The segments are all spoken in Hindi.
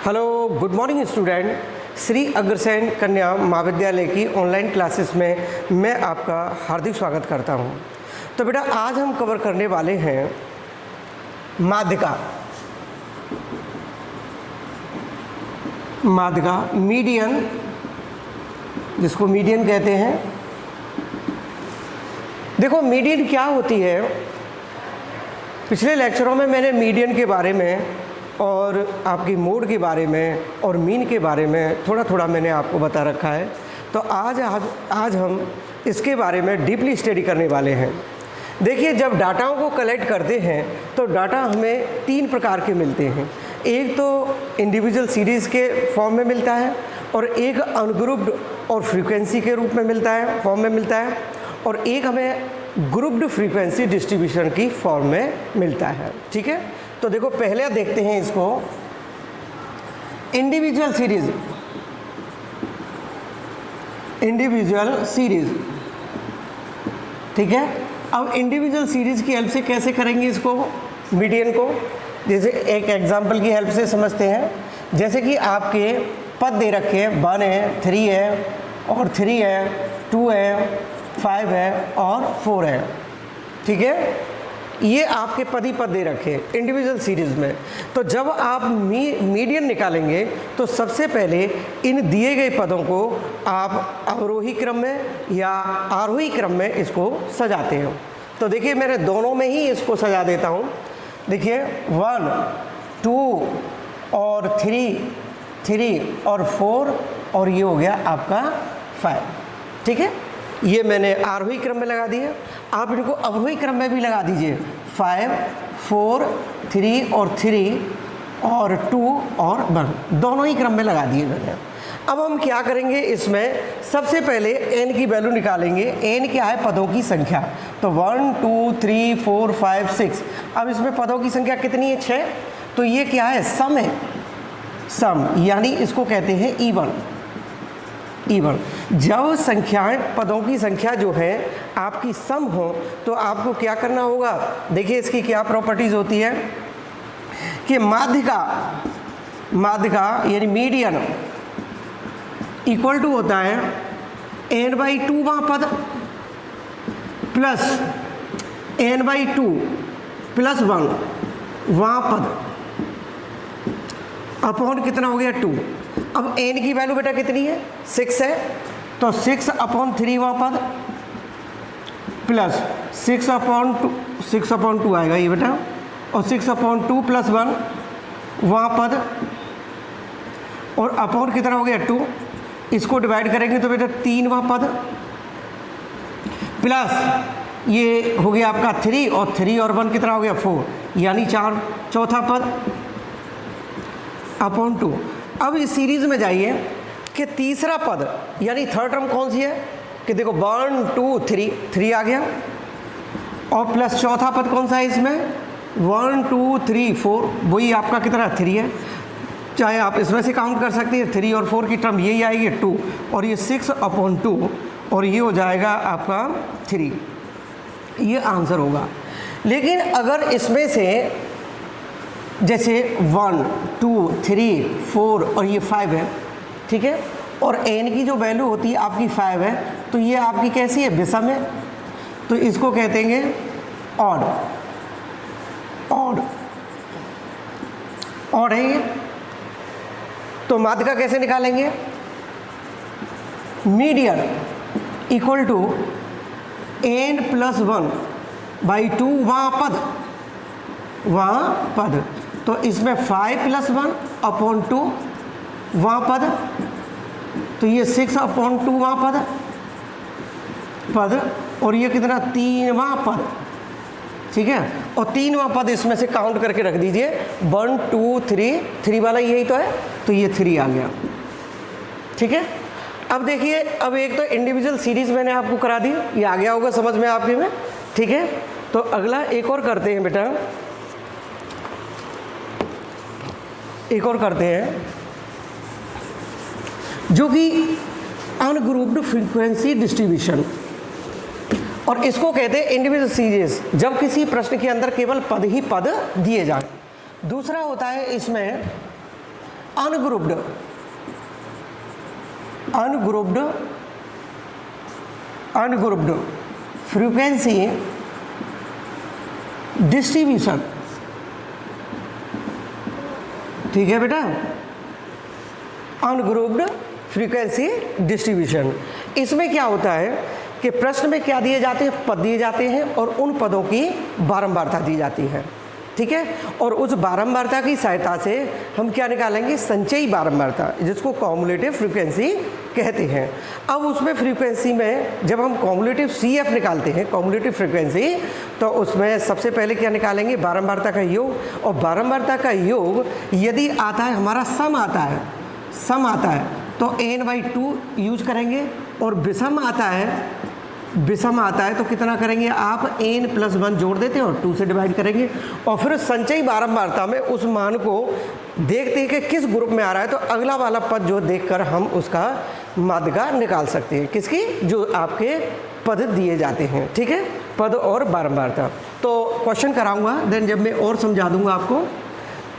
Hello, good morning student. Shri Agrasen कन्या महाविद्यालय की ऑनलाइन क्लासेस में मैं आपका हार्दिक स्वागत करता हूं। तो बेटा, आज हम कवर करने वाले हैं माध्यिका। माध्यिका मीडियन, जिसको मीडियन कहते हैं। देखो, मीडियन क्या होती है। पिछले लेक्चरों में मैंने मीडियन के बारे में और आपकी मोड के बारे में और मीन के बारे में थोड़ा थोड़ा मैंने आपको बता रखा है। तो आज हम इसके बारे में डीपली स्टडी करने वाले हैं। देखिए, जब डाटाओं को कलेक्ट करते हैं तो डाटा हमें तीन प्रकार के मिलते हैं। एक तो इंडिविजुअल सीरीज़ के फॉर्म में मिलता है, और एक अनग्रुप्ड और फ्रीक्वेंसी के रूप में मिलता है, फॉर्म में मिलता है, और एक हमें ग्रुप्ड फ्रीक्वेंसी डिस्ट्रीब्यूशन की फॉर्म में मिलता है। ठीक है, तो देखो, पहले देखते हैं इसको। इंडिविजुअल सीरीज, ठीक है। अब इंडिविजुअल सीरीज की हेल्प से कैसे करेंगे इसको, मीडियन को। जैसे एक एग्जांपल की हेल्प से समझते हैं। जैसे कि आपके पद दे रखे हैं, 1 है, 3 है, और 3 है, 2 है, 5 है और 4 है। ठीक है, ये आपके पद ही पद दे रखे हैं इंडिविजुअल सीरीज़ में। तो जब आप मीडियन निकालेंगे तो सबसे पहले इन दिए गए पदों को आप अवरोही क्रम में या आरोही क्रम में इसको सजाते हैं। तो देखिए, मैंने दोनों में ही इसको सजा देता हूँ। देखिए, 1, 2 और 3 और 4, और ये हो गया आपका 5। ठीक है, ये मैंने आरोही क्रम में लगा दिया। आप इनको अवरोही क्रम में भी लगा दीजिए, 5, 4, 3 और 3 और 2 और 1, दोनों ही क्रम में लगा दिए मैंने। अब हम क्या करेंगे, इसमें सबसे पहले n की वैल्यू निकालेंगे। n क्या है? पदों की संख्या। तो 1, 2, 3, 4, 5, 6। अब इसमें पदों की संख्या कितनी है? 6। तो ये क्या है? सम है, सम, यानी इसको कहते हैं इवन। जब संख्याएं, पदों की संख्या जो है आपकी सम हो, तो आपको क्या करना होगा। देखिए, इसकी क्या प्रॉपर्टीज होती है कि माध्यिका यानी मीडियन इक्वल टू होता है n/2 वहाँ पद प्लस n/2 प्लस 1 वहाँ पद अपॉन कितना हो गया? 2। अब n की वैल्यू बेटा कितनी है? 6 है, तो 6/3 वहाँ पद प्लस 6/2 आएगा ये बेटा, और 6/2 प्लस 1 वहाँ पद, और अपॉन कितना हो गया? 2। इसको डिवाइड करेंगे तो बेटा 3 वहाँ पद प्लस ये हो गया आपका 3, और 3 और 1 कितना हो गया? 4, यानी 4, चौथा पद अपॉन 2। अब इस सीरीज में जाइए कि तीसरा पद यानी थर्ड टर्म कौन सी है कि देखो 1, 2, 3 आ गया, और प्लस चौथा पद कौन सा है इसमें? 1, 2, 3, 4, वही आपका कितना? 3 है। चाहे आप इसमें से काउंट कर सकते हैं, 3 और 4 की टर्म यही आएगी 2, और ये 6/2, और ये हो जाएगा आपका 3। ये आंसर होगा। लेकिन अगर इसमें से जैसे 1, 2, 3, 4 और ये 5 है, ठीक है, और n की जो वैल्यू होती है आपकी 5 है, तो ये आपकी कैसी है? विषम है। तो इसको कहते हैं ऑड है ये। तो माध्यिका कैसे निकालेंगे? मीडियन इक्वल टू n+1/2 वहाँ पद, तो इसमें 5 + 1/2 वहाँ पद, तो ये 6/2 वहाँ पद, और ये कितना? 3वां पद। ठीक है, और 3वां पद इसमें से काउंट करके रख दीजिए। 1, 2, 3 वाला यही तो है, तो ये 3 आ गया। ठीक है, अब देखिए, अब एक तो इंडिविजुअल सीरीज मैंने आपको करा दी, ये आ गया होगा समझ में आपके में। ठीक है, तो अगला एक और करते हैं बेटा, एक और करते हैं जो कि अनग्रुप्ड फ्रीक्वेंसी डिस्ट्रीब्यूशन, और इसको कहते हैं इंडिविजुअल सीरीज, जब किसी प्रश्न के अंदर केवल पद ही पद दिए जाए। दूसरा होता है इसमें अनग्रुप्ड फ्रीक्वेंसी डिस्ट्रीब्यूशन। ठीक है बेटा, अनग्रुप्ड फ्रीक्वेंसी डिस्ट्रीब्यूशन। इसमें क्या होता है कि प्रश्न में क्या दिए जाते हैं, पद दिए जाते हैं और उन पदों की बारंबारता दी जाती है। ठीक है, और उस बारंबारता की सहायता से हम क्या निकालेंगे, संचयी बारंबारता, जिसको कॉम्युलेटिव फ्रीक्वेंसी कहते हैं। अब उसमें फ्रीक्वेंसी में जब हम कॉम्युलेटिव CF निकालते हैं, कॉम्युलेटिव फ्रीक्वेंसी, तो उसमें सबसे पहले क्या निकालेंगे, बारंबारता का योग। और बारंबारता का योग यदि आता है, हमारा सम आता है तो n/2 यूज करेंगे, और विषम आता है तो कितना करेंगे आप, n+1 जोड़ देते हैं और 2 से डिवाइड करेंगे। और फिर संचयी बारंबारता में उस मान को देखते हैं कि किस ग्रुप में आ रहा है, तो अगला वाला पद जो देखकर हम उसका माध्यिका निकाल सकते हैं, किसकी, जो आपके पद दिए जाते हैं। ठीक है, पद और बारंबारता। तो क्वेश्चन कराऊंगा, देन जब मैं और समझा दूंगा आपको।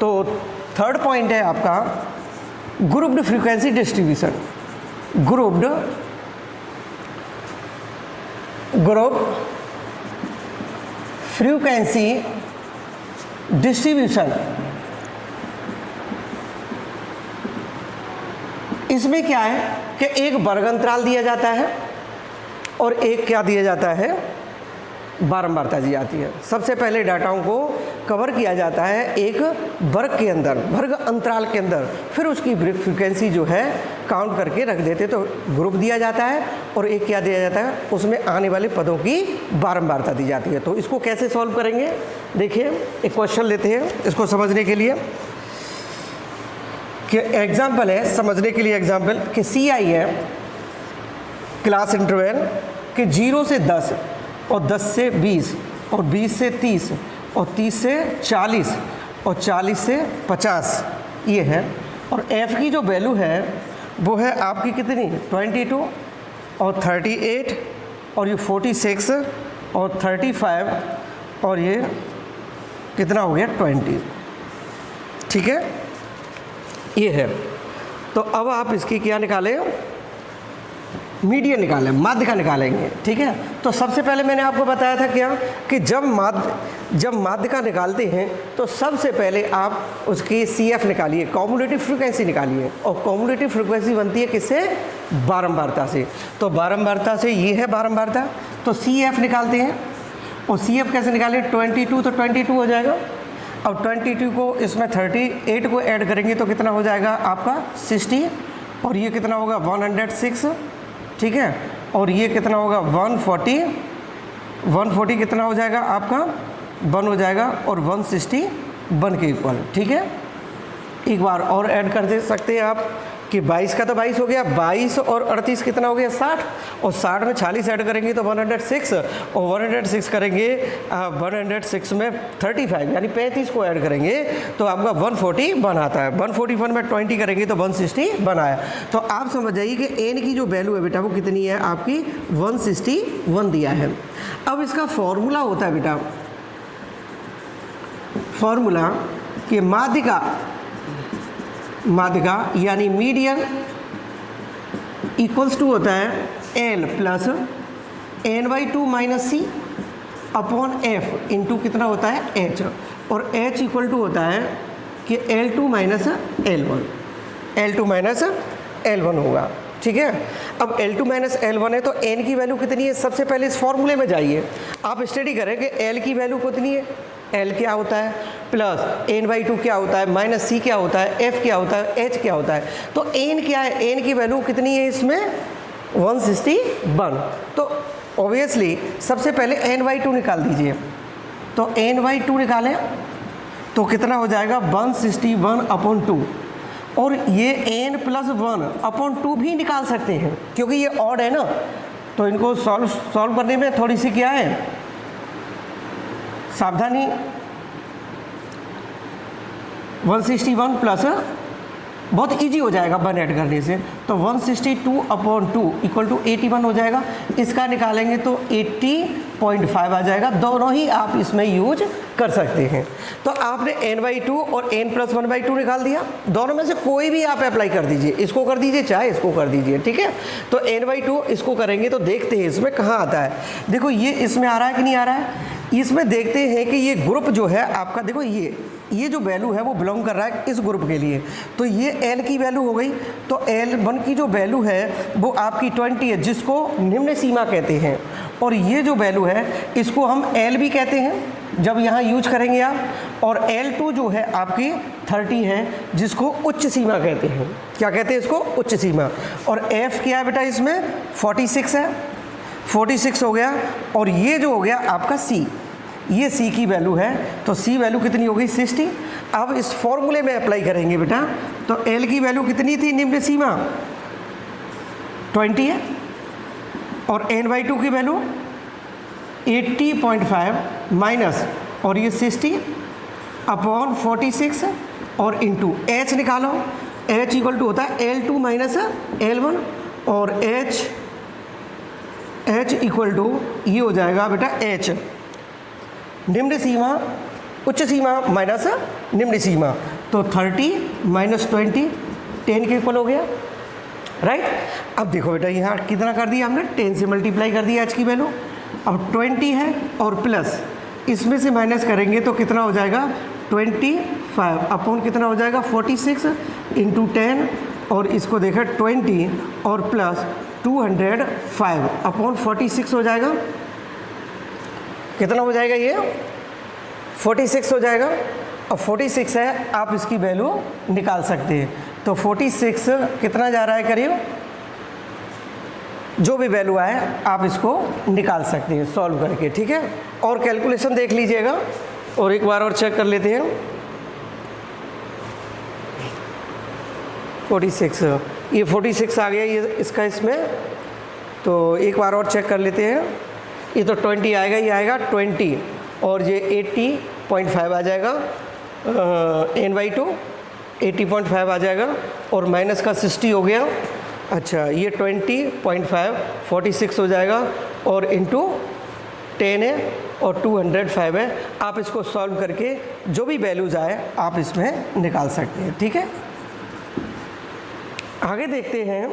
तो थर्ड पॉइंट है आपका grouped frequency distribution. Group frequency distribution. इसमें क्या है कि एक वर्ग अंतराल दिया जाता है और एक क्या दिया जाता है, बारंबारता दी जाती है। सबसे पहले डाटाओं को कवर किया जाता है एक वर्ग के अंदर, वर्ग अंतराल के अंदर, फिर उसकी फ्रीक्वेंसी जो है काउंट करके रख देते, तो ग्रुप दिया जाता है और एक क्या दिया जाता है, उसमें आने वाले पदों की बारंबारता दी जाती है। तो इसको कैसे सॉल्व करेंगे, देखिए एक क्वेश्चन लेते हैं इसको समझने के लिए, कि एग्जाम्पल है समझने के लिए, एग्जाम्पल कि CI है क्लास इंटरवल कि 0 से 10 और 10 से 20 और 20 से 30 और 30 से 40 और 40 से 50 ये है। और F की जो वैल्यू है वो है आपकी कितनी, 22 और 38 और ये 46 और 35 और ये कितना हो गया 20। ठीक है, ये है। तो अब आप इसकी क्या निकालें, मीडियन निकालें, माध्यिका निकालेंगे। ठीक है, तो सबसे पहले मैंने आपको बताया था क्या कि जब माध्यिका निकालते हैं तो सबसे पहले आप उसकी CF निकालिए, कॉम्युलेटिव फ्रीक्वेंसी निकालिए। और कॉम्युलेटिव फ्रीक्वेंसी बनती है किससे, बारंबारता से। तो बारंबारता से ये है बारंबारता, तो CF निकालते हैं। और CF कैसे निकालें, 22 तो 22 हो जाएगा। अब 22 को इसमें 38 को ऐड करेंगे तो कितना हो जाएगा आपका 60, और ये कितना होगा 106। ठीक है, और ये कितना होगा 140 कितना हो जाएगा आपका 1 हो जाएगा, और 161 के इक्वल। ठीक है, एक बार और ऐड कर दे सकते हैं आप कि 22 का तो 22 हो गया, 22 और 38 कितना हो गया 60, और 60 में 40 ऐड करेंगे तो 106, और 106 करेंगे 106 में 35 यानी 35 को ऐड करेंगे तो आपका 141 आता है। 141 में 20 करेंगे तो 161 आया। तो आप समझ जाइए कि n की जो वैल्यू है बेटा वो कितनी है आपकी 161 दिया है। अब इसका फॉर्मूला होता है बेटा, फॉर्मूला कि माध्यिका यानी मीडियन इक्वल्स टू होता है L plus n/2 minus C upon F into कितना होता है H, और H इक्वल टू होता है कि L2 माइनस L1 होगा। ठीक है, अब L2 माइनस L1 है तो n की वैल्यू कितनी है, सबसे पहले इस फॉर्मूले में जाइए, आप स्टडी करें कि L की वैल्यू कितनी है, L क्या होता है प्लस n/2 क्या होता है माइनस C क्या होता है, F क्या होता है, H क्या होता है। तो n क्या है, n की वैल्यू कितनी है इसमें 161। तो ऑब्वियसली सबसे पहले n/2 निकाल दीजिए, तो n/2 निकालें तो कितना हो जाएगा 161/2, और ये n+1/2 भी निकाल सकते हैं क्योंकि ये ऑड है ना, तो इनको सॉल्व करने में थोड़ी सी क्या है सावधानी। 161 प्लस बहुत इजी हो जाएगा 1 ऐड करने से, तो 162/2 इक्वल टू 81 हो जाएगा। इसका निकालेंगे तो 80.5 आ जाएगा। दोनों ही आप इसमें यूज कर सकते हैं। तो आपने n/2 और n+1/2 निकाल दिया, दोनों में से कोई भी आप अप्लाई कर दीजिए, इसको कर दीजिए चाहे इसको कर दीजिए, ठीक है। तो n/2 इसको करेंगे तो देखते हैं इसमें कहाँ आता है। देखो ये इसमें आ रहा है कि नहीं आ रहा है, इसमें देखते हैं कि ये ग्रुप जो है आपका, देखो ये जो वैल्यू है वो बिलोंग कर रहा है इस ग्रुप के लिए, तो ये L की वैल्यू हो गई। तो L1 की जो वैल्यू है वो आपकी 20 है, जिसको निम्न सीमा कहते हैं, और ये जो वैल्यू है इसको हम L भी कहते हैं जब यहाँ यूज करेंगे आप। और L2 जो है आपकी 30 है, जिसको उच्च सीमा कहते हैं। क्या कहते हैं इसको? उच्च सीमा। और F क्या है बेटा इसमें? 46 है, 46 हो गया। और ये जो हो गया आपका C, ये C की वैल्यू है, तो C वैल्यू कितनी हो गई? 60। अब इस फॉर्मूले में अप्लाई करेंगे बेटा, तो L की वैल्यू कितनी थी निम्न सीमा? 20 है, और n/2 की वैल्यू 80.5 माइनस, और ये 60 अपॉन 46 और इंटू H निकालो। H इक्वल टू होता है L2 माइनस L1, और H इक्वल टू ये हो जाएगा बेटा H, निम्न सीमा उच्च सीमा माइनस निम्न सीमा, तो 30 माइनस 20 10 के इक्वल हो गया, राइट। अब देखो बेटा यहाँ कितना कर दिया हमने? 10 से मल्टीप्लाई कर दिया H की वैल्यू। अब 20 है और प्लस इसमें से माइनस करेंगे तो कितना हो जाएगा? 25 अपॉन कितना हो जाएगा? 46 इंटू 10, और इसको देखा 20 और प्लस 205 अपॉन 46 हो जाएगा। कितना हो जाएगा? ये 46 हो जाएगा। अब 46 है, आप इसकी वैल्यू निकाल सकते हैं। तो 46 कितना जा रहा है करीब? जो भी वैल्यू आए आप इसको निकाल सकते हैं सॉल्व करके, ठीक है। और कैलकुलेशन देख लीजिएगा और एक बार और चेक कर लेते हैं। 46, ये 46 आ गया ये इसका इसमें, तो एक बार और चेक कर लेते हैं। ये तो 20 आएगा, ये आएगा 20, और ये 80.5 आ जाएगा, n/2 80.5 आ जाएगा, और माइनस का 60 हो गया। अच्छा, ये 20.5 46 हो जाएगा, और इंटू 10 है, और 205 है। आप इसको सॉल्व करके जो भी वैल्यूज आए आप इसमें निकाल सकते हैं, ठीक है। आगे देखते हैं।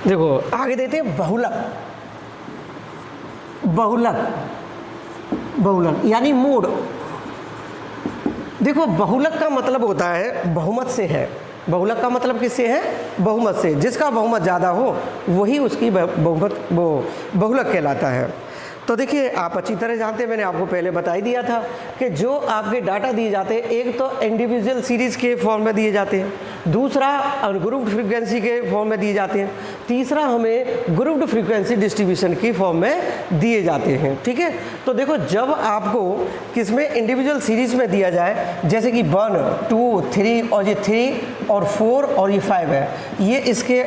देखो आगे देते हैं बहुलक। बहुलक, बहुलक यानी मूड। देखो बहुलक का मतलब होता है बहुमत से है। बहुलक का मतलब किससे है? बहुमत से। जिसका बहुमत ज़्यादा हो वही उसकी बहुलक कहलाता है। तो देखिए आप अच्छी तरह जानते हैं, मैंने आपको पहले बता ही दिया था कि जो आपके डाटा दिए जाते हैं, एक तो इंडिविजुअल सीरीज़ के फॉर्म में दिए जाते हैं, दूसरा अनग्रुप्ड फ्रीक्वेंसी के फॉर्म में दिए जाते हैं, तीसरा हमें ग्रुप्ड फ्रीक्वेंसी डिस्ट्रीब्यूशन की फॉर्म में दिए जाते हैं, ठीक है। तो देखो जब आपको किसमें इंडिविजुअल सीरीज़ में दिया जाए, जैसे कि 1 2 3 और ये 3 और 4 और ये 5 है, ये इसके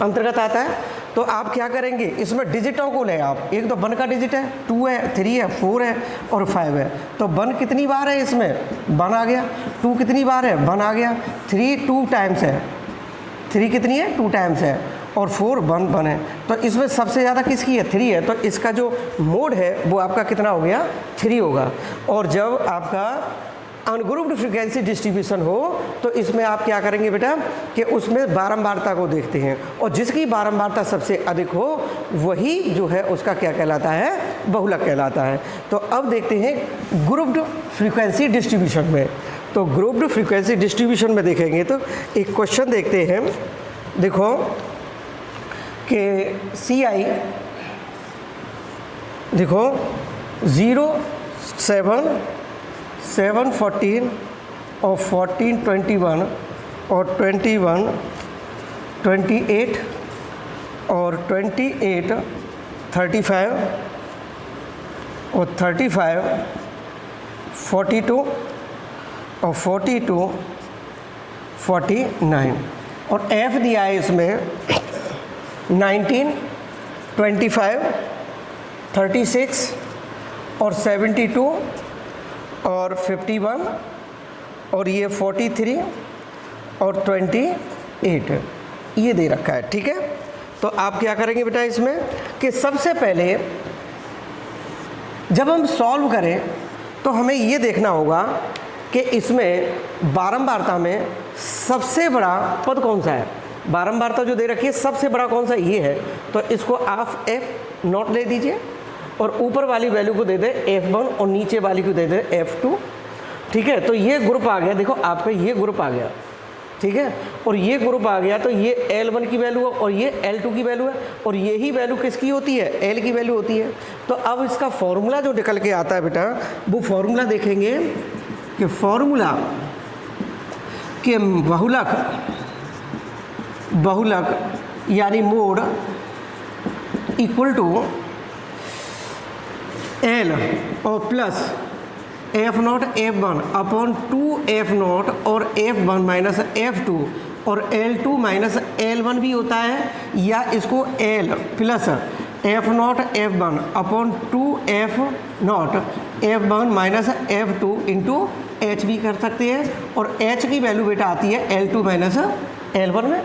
अंतर्गत आता है। तो आप क्या करेंगे, इसमें डिजिटों को ले आप, एक तो 1 का डिजिट है, 2 है, 3 है, 4 है और 5 है। तो 1 कितनी बार है इसमें? 1 आ गया। 2 कितनी बार है? 1 आ गया। 3 2 टाइम्स है, 3 कितनी है? 2 टाइम्स है, और 4 1 है। तो इसमें सबसे ज़्यादा किसकी है? 3 है। तो इसका जो मोड है वो आपका कितना हो गया? 3 होगा। और जब आपका अनग्रुप्ड फ्रीक्वेंसी डिस्ट्रीब्यूशन हो तो इसमें आप क्या करेंगे बेटा कि उसमें बारंबारता को देखते हैं, और जिसकी बारंबारता सबसे अधिक हो वही जो है उसका क्या कहलाता है? बहुलक कहलाता है। तो अब देखते हैं ग्रुप्ड फ्रीक्वेंसी डिस्ट्रीब्यूशन में। तो ग्रुप्ड फ्रीक्वेंसी डिस्ट्रीब्यूशन में देखेंगे तो एक क्वेश्चन देखते हैं। देखो कि CI देखो 0 7 7 14 और 14 21 और 21 28 और 28 35 और 35 42 और 42 49 और F दिया है इसमें 19 25 36 और 72 और 51 और ये 43 और 28 ये दे रखा है, ठीक है। तो आप क्या करेंगे बेटा इसमें कि सबसे पहले जब हम सॉल्व करें तो हमें ये देखना होगा कि इसमें बारंबारता में सबसे बड़ा पद कौन सा है। बारंबारता जो दे रखी है सबसे बड़ा कौन सा, ये है। तो इसको आप F0 ले दीजिए और ऊपर वाली वैल्यू को दे दे F1 और नीचे वाली को दे दे F2, ठीक है। तो ये ग्रुप आ गया, देखो आपका ये ग्रुप आ गया, ठीक है। और ये ग्रुप आ गया तो ये L1 की वैल्यू है और ये L2 की वैल्यू है और यही वैल्यू किसकी होती है, L की वैल्यू होती है। तो अब इसका फॉर्मूला जो निकल के आता है बेटा, वो फॉर्मूला देखेंगे कि फॉर्मूला के बहुलक यानी मोड इक्वल टू L और plus F0 F1 upon 2F0 और F1 माइनस F2 और L2 माइनस L1 भी होता है, या इसको L plus F0 F1 upon 2F0 F1 minus F2 into H भी कर सकते हैं। और H की वैल्यू बेटा आती है L2 माइनस L1 में,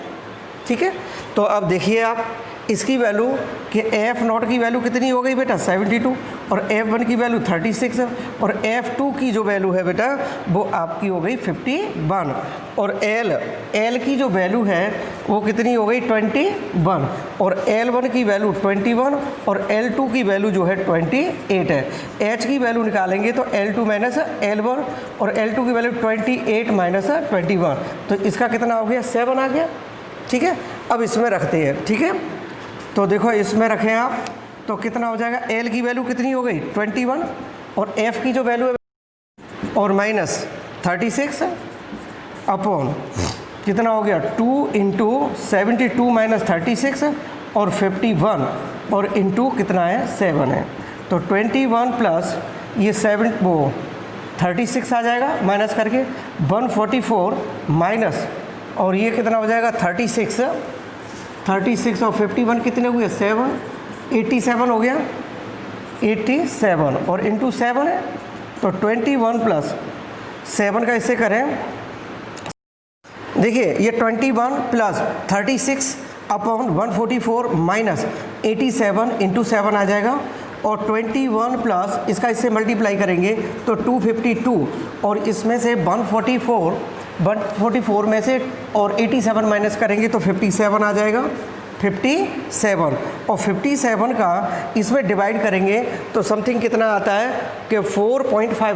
ठीक है। तो अब देखिए आप इसकी वैल्यू कि F0 की वैल्यू कितनी हो गई बेटा 72 और F1 की वैल्यू 36 और F2 की जो वैल्यू है बेटा वो आपकी हो गई 51 और L की जो वैल्यू है वो कितनी हो गई 21 और L1 की वैल्यू 21 और L2 की वैल्यू जो है 28 है। H की वैल्यू निकालेंगे तो L2 माइनस L1 और L2 की वैल्यू 28 माइनस 21, तो इसका कितना हो गया 7 आ गया, ठीक है। अब इसमें रखते हैं, ठीक है। तो देखो इसमें रखें आप तो कितना हो जाएगा, L की वैल्यू कितनी हो गई 21 और F की जो वैल्यू है और माइनस 36 अपॉन कितना हो गया 2 इंटू 72 माइनस 36 और 51 और इंटू कितना है 7 है। तो 21 प्लस ये 7 वो 36 आ जाएगा माइनस करके 144 माइनस और ये कितना हो जाएगा 36 और 51 कितने हुए 7, 87 हो गया 87 और इंटू 7 है तो 21 प्लस 7 का इससे करें, देखिए ये 21 प्लस 36 अपॉन 144 माइनस 87 इंटू 7 आ जाएगा और 21 प्लस इसका इससे मल्टीप्लाई करेंगे तो 252 और इसमें से 144 में से और 87 माइनस करेंगे तो 57 आ जाएगा 57 और 57 का इसमें डिवाइड करेंगे तो समथिंग कितना आता है कि 4.5